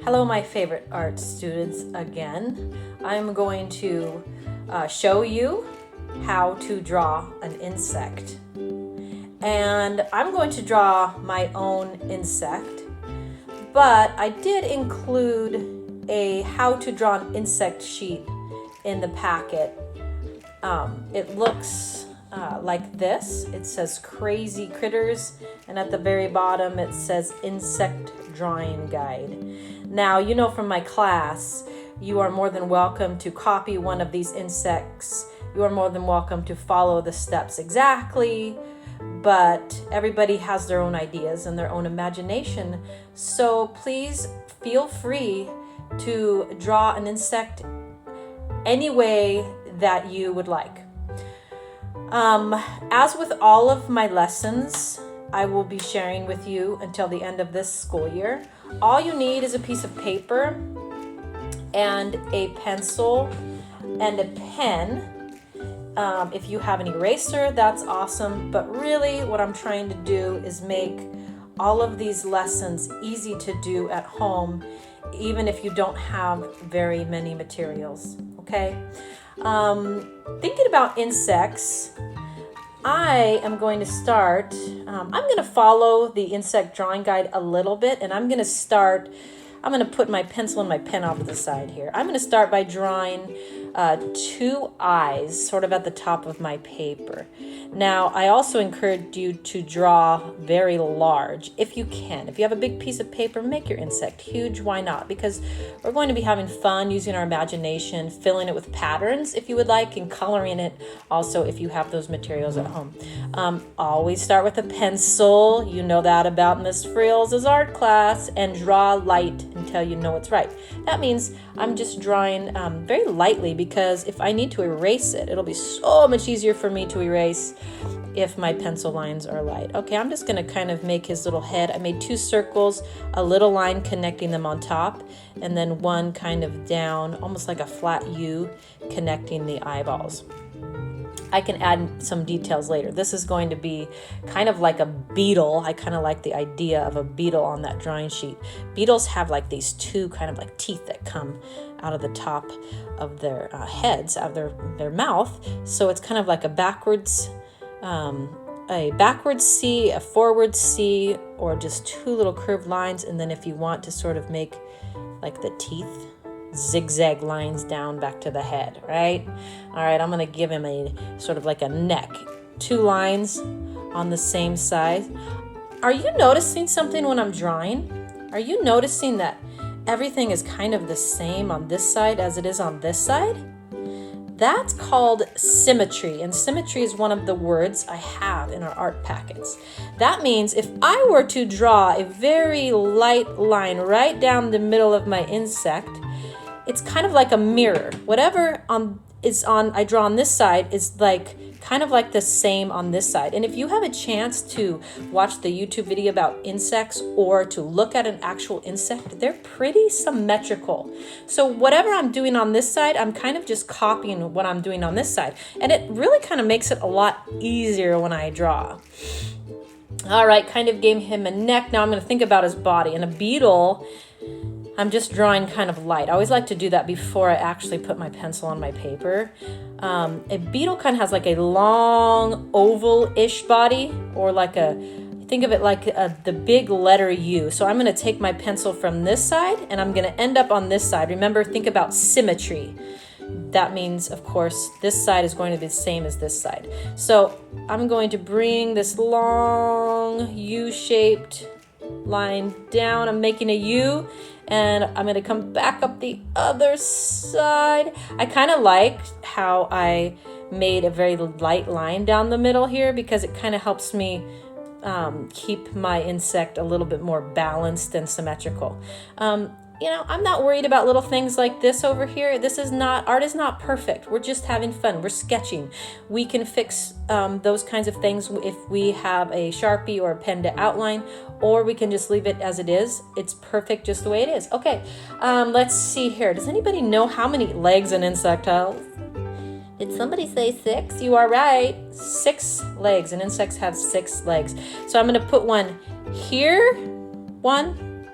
Hello, my favorite art students again. I'm going to show you how to draw an insect. And I'm going to draw my own insect, but I did include a how to draw an insect sheet in the packet. It looks like this. It says Crazy Critters, and at the very bottom it says Insect Drawing Guide. Now, you know from my class, you are more than welcome to copy one of these insects. You are more than welcome to follow the steps exactly, but everybody has their own ideas and their own imagination. So please feel free to draw an insect any way that you would like. As with all of my lessons, I will be sharing with you until the end of this school year. All you need is a piece of paper and a pencil and a pen. If you have an eraser, that's awesome. But really what I'm trying to do is make all of these lessons easy to do at home, even if you don't have very many materials, okay? Thinking about insects, I am going to start, I'm going to follow the insect drawing guide a little bit, and I'm going to put my pencil and my pen off to the side here. I'm going to start by drawing two eyes sort of at the top of my paper. Now, I also encourage you to draw very large if you can. If you have a big piece of paper, make your insect huge. Why not? Because we're going to be having fun using our imagination, filling it with patterns if you would like, and coloring it also if you have those materials at home. Always start with a pencil. You know that about Miss Friels' art class, and draw light until you know it's right. That means I'm just drawing very lightly, because if I need to erase it, it'll be so much easier for me to erase if my pencil lines are light. Okay, I'm just going to kind of make his little head. I made two circles, a little line connecting them on top, and then one kind of down, almost like a flat U connecting the eyeballs. I can add some details later. This is going to be kind of like a beetle. I kind of like the idea of a beetle on that drawing sheet. Beetles have like these two kind of like teeth that come out of the top of their heads, out of their mouth. So it's kind of like a backwards C, a forward C, or just two little curved lines. And then if you want to sort of make like the teeth, zigzag lines down back to the head, right? All right, I'm going to give him a sort of like a neck. Two lines on the same side. Are you noticing something when I'm drawing? Are you noticing that everything is kind of the same on this side as it is on this side? That's called symmetry, and symmetry is one of the words I have in our art packets. That means if I were to draw a very light line right down the middle of my insect, it's kind of like a mirror. Whatever I draw on this side is like kind of like the same on this side. And if you have a chance to watch the YouTube video about insects or to look at an actual insect, they're pretty symmetrical. So whatever I'm doing on this side, I'm kind of just copying what I'm doing on this side. And it really kind of makes it a lot easier when I draw. All right, kind of gave him a neck. Now I'm going to think about his body. And a beetle, I'm just drawing kind of light. I always like to do that before I actually put my pencil on my paper. A beetle kind of has like a long oval-ish body, or like think of it like the big letter U. So I'm going to take my pencil from this side and I'm going to end up on this side. Remember, think about symmetry. That means, of course, this side is going to be the same as this side. So I'm going to bring this long U-shaped line down. I'm making a U, and I'm going to come back up the other side. I kind of like how I made a very light line down the middle here, because it kind of helps me keep my insect a little bit more balanced and symmetrical. I'm not worried about little things like this over here. Art is not perfect. We're just having fun. We're sketching. We can fix those kinds of things if we have a Sharpie or a pen to outline, or we can just leave it as it is. It's perfect just the way it is. Okay, let's see here. Does anybody know how many legs an insect has? Did somebody say 6? You are right. 6 legs, and insects have 6 legs. So I'm going to put one here, 1,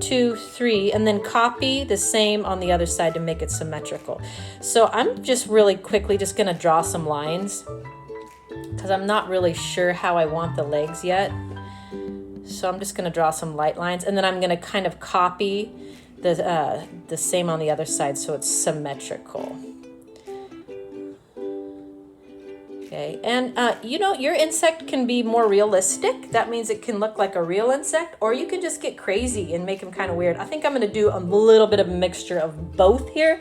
2, 3, and then copy the same on the other side to make it symmetrical. So I'm just really quickly just going to draw some lines because I'm not really sure how I want the legs yet. So I'm just going to draw some light lines, and then I'm going to kind of copy the same on the other side so it's symmetrical. Okay, and you know, your insect can be more realistic. That means it can look like a real insect, or you can just get crazy and make them kind of weird. I think I'm going to do a little bit of a mixture of both here.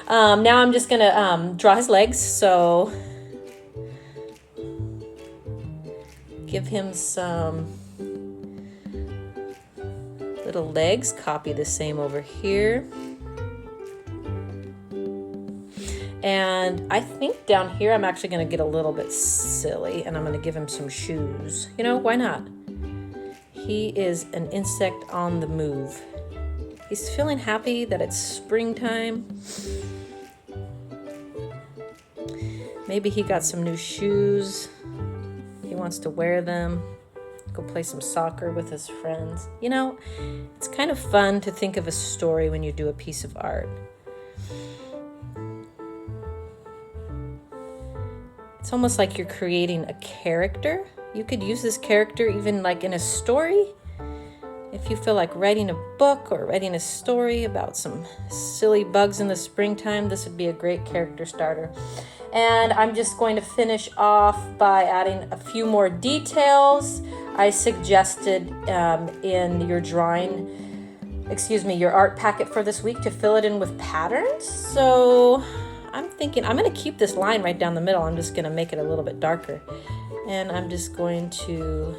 Now I'm just going to draw his legs. So give him some little legs. Copy the same over here. And I think down here, I'm actually going to get a little bit silly, and I'm going to give him some shoes. You know, why not? He is an insect on the move. He's feeling happy that it's springtime. Maybe he got some new shoes. He wants to wear them. Go play some soccer with his friends. You know, it's kind of fun to think of a story when you do a piece of art. It's almost like you're creating a character. You could use this character even like in a story. If you feel like writing a book or writing a story about some silly bugs in the springtime, this would be a great character starter. And I'm just going to finish off by adding a few more details. I suggested in your your art packet for this week to fill it in with patterns. So I'm thinking I'm going to keep this line right down the middle. I'm just going to make it a little bit darker. And I'm just going to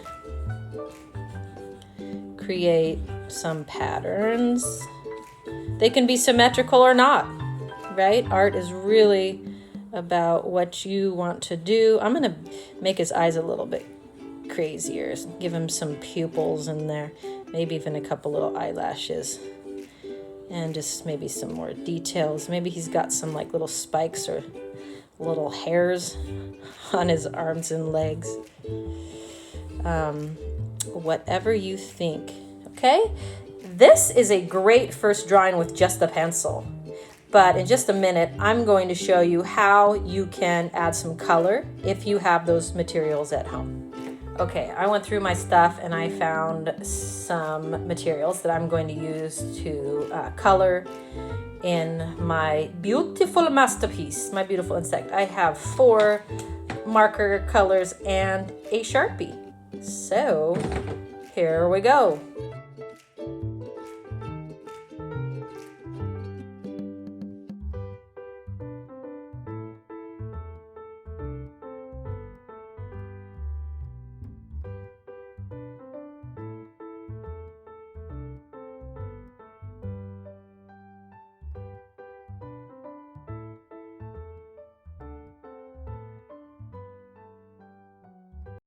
create some patterns. They can be symmetrical or not, right? Art is really about what you want to do. I'm going to make his eyes a little bit crazier. Give him some pupils in there. Maybe even a couple little eyelashes. And just maybe some more details. Maybe he's got some like little spikes or little hairs on his arms and legs. Whatever you think. Okay? This is a great first drawing with just the pencil. But in just a minute, I'm going to show you how you can add some color if you have those materials at home. Okay, I went through my stuff and I found some materials that I'm going to use to color in my beautiful masterpiece, my beautiful insect. I have 4 marker colors and a Sharpie. So here we go.